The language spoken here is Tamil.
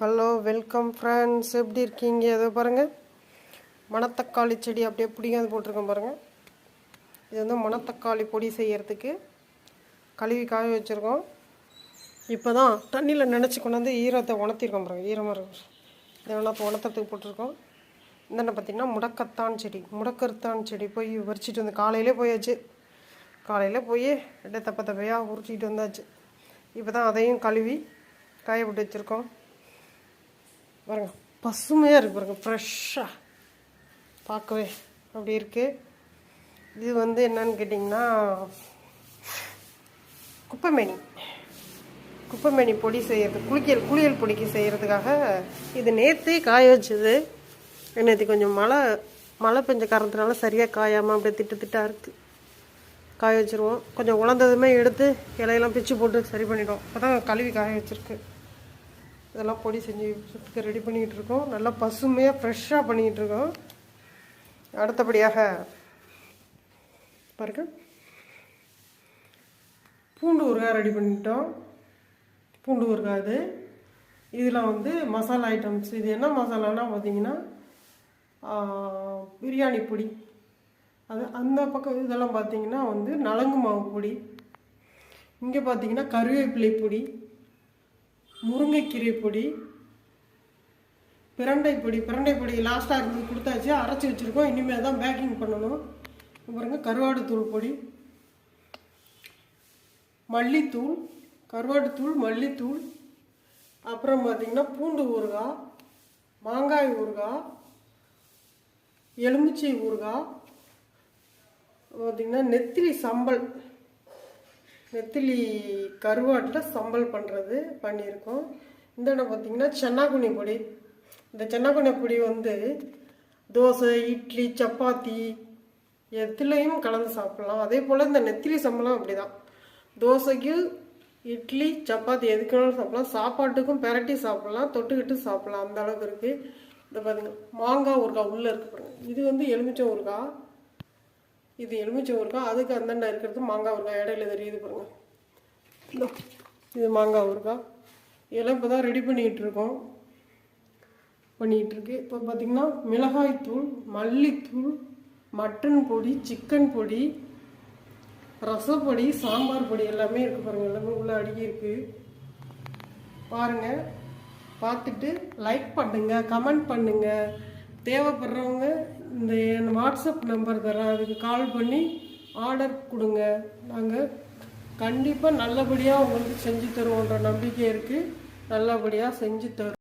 ஹலோ வெல்கம் ஃப்ரெண்ட்ஸ், எப்படி இருக்கீங்க? ஏதோ பாருங்கள், மணத்தக்காளி செடி அப்படியே பிடிக்காது போட்டிருக்கோம் பாருங்கள். இது வந்து மணத்தக்காளி பொடி செய்கிறதுக்கு கழுவி காய வச்சுருக்கோம். இப்போ தான் தண்ணியில் நினச்சி கொண்டு வந்து ஈரத்தை உணர்த்திருக்கோம் பாருங்கள். ஈரமாக இருக்கும், இதெல்லாம் உணர்த்துறதுக்கு போட்டிருக்கோம். என்னென்ன பார்த்திங்கன்னா முடக்கத்தான் செடி போய் பறிச்சிட்டு வந்து காலையிலே போயாச்சு. காலையில் போய் அப்படியே தப்பையாக உரிச்சிக்கிட்டு வந்தாச்சு. இப்போ தான் அதையும் கழுவி காய போட்டு வச்சுருக்கோம் பாருங்க. பசுமையாக இருக்குது பாருங்கள், ஃப்ரெஷ்ஷாக பார்க்கவே அப்படி இருக்குது. இது வந்து என்னன்னு கேட்டிங்கன்னா குப்பைமேனி பொடி செய்கிறது, குளியல் பொடிக்கு செய்கிறதுக்காக இது நேற்றே காய வச்சது. நேற்று கொஞ்சம் மழை பெஞ்ச காரணத்தினால சரியாக காயாமல் அப்படியே திட்டாக இருக்குது. காய வச்சுருவோம். கொஞ்சம் உலர்ந்ததுமே எடுத்து இலையெல்லாம் பிச்சு போட்டு சரி பண்ணிவிடுவோம். அப்போ தான் கழுவி காய வச்சுருக்கு. இதெல்லாம் பொடி செஞ்சு ரெடி பண்ணிக்கிட்டு இருக்கோம். நல்லா பசுமையாக ஃப்ரெஷ்ஷாக பண்ணிக்கிட்டு இருக்கோம். அடுத்தபடியாக பாருங்க, பூண்டு ஊறுகாய் ரெடி பண்ணிட்டோம். பூண்டு ஊறுகாய் அது. இதில் வந்து மசாலா ஐட்டம்ஸ். இது என்ன மசாலானா பார்த்தீங்கன்னா பிரியாணி பொடி. அது அந்த பக்கம் இதெல்லாம் பார்த்தீங்கன்னா வந்து நலங்கு மாவு பொடி. இங்கே பார்த்தீங்கன்னா கருவேப்பிலை பொடி, முருங்கைக்கீரை பொடி, பிரண்டை பொடி லாஸ்ட்டாக இருந்து கொடுத்தாச்சு, அரைச்சி வச்சுருக்கோம். இனிமேல் தான் பேக்கிங் பண்ணணும். பாருங்கள், கருவாடு தூள் பொடி, மல்லித்தூள், கருவாடு தூள், மல்லித்தூள், அப்புறம் பார்த்திங்கன்னா பூண்டு ஊறுகாய், மாங்காய் ஊறுகாய், எலுமிச்சை ஊறுகாய், பார்த்திங்கன்னா நெத்திலி கருவாட்டில் சம்பல் பண்ணியிருக்கோம். இந்த இடம் பார்த்திங்கன்னா சென்னாக்குனி பொடி. இந்த சென்னாக்குனி பொடி வந்து தோசை, இட்லி, சப்பாத்தி எதுலேயும் கலந்து சாப்பிட்லாம். அதே போல் இந்த நெத்திலி சம்பளம் அப்படி தான். தோசைக்கு, இட்லி, சப்பாத்தி எதுக்குனாலும் சாப்பிட்லாம். சாப்பாட்டுக்கும் பெரட்டி சாப்பிட்லாம், தொட்டுக்கிட்டு சாப்பிட்லாம். அந்த அளவுக்கு இருக்குது. இந்த பார்த்திங்க, மாங்காய் ஊறுகாய் உள்ளே இருக்குது பாருங்கள். இது வந்து எலுமிச்சை ஊறுகாய். இது எலுமிச்சை ஊறுகாய். அதுக்கு அந்தாண்ட இருக்கிறது மாங்காய் ஊறுகாய். இடையில தெரியுது பாருங்கள். இது மாங்காய் ஊறுகாய். இதெல்லாம் இப்போ தான் ரெடி பண்ணிகிட்ருக்கு. இப்போ பார்த்திங்கன்னா மிளகாய்த்தூள், மல்லித்தூள், மட்டன் பொடி, சிக்கன் பொடி, ரசப்பொடி, சாம்பார் பொடி எல்லாமே இருக்குது பாருங்கள். எல்லாமே உள்ளே அடுக்கி இருக்குது பாருங்கள். பார்த்துட்டு லைக் பண்ணுங்கள், கமெண்ட் பண்ணுங்கள். தேவைப்படுறவங்க இந்த என் வாட்ஸ்அப் நம்பர் தரேன், அதுக்கு கால் பண்ணி ஆர்டர் கொடுங்க. நாங்கள் கண்டிப்பாக நல்லபடியாக உங்களுக்கு செஞ்சு தருவோன்ற நம்பிக்கை இருக்குது. நல்லபடியாக செஞ்சு தருவோம்.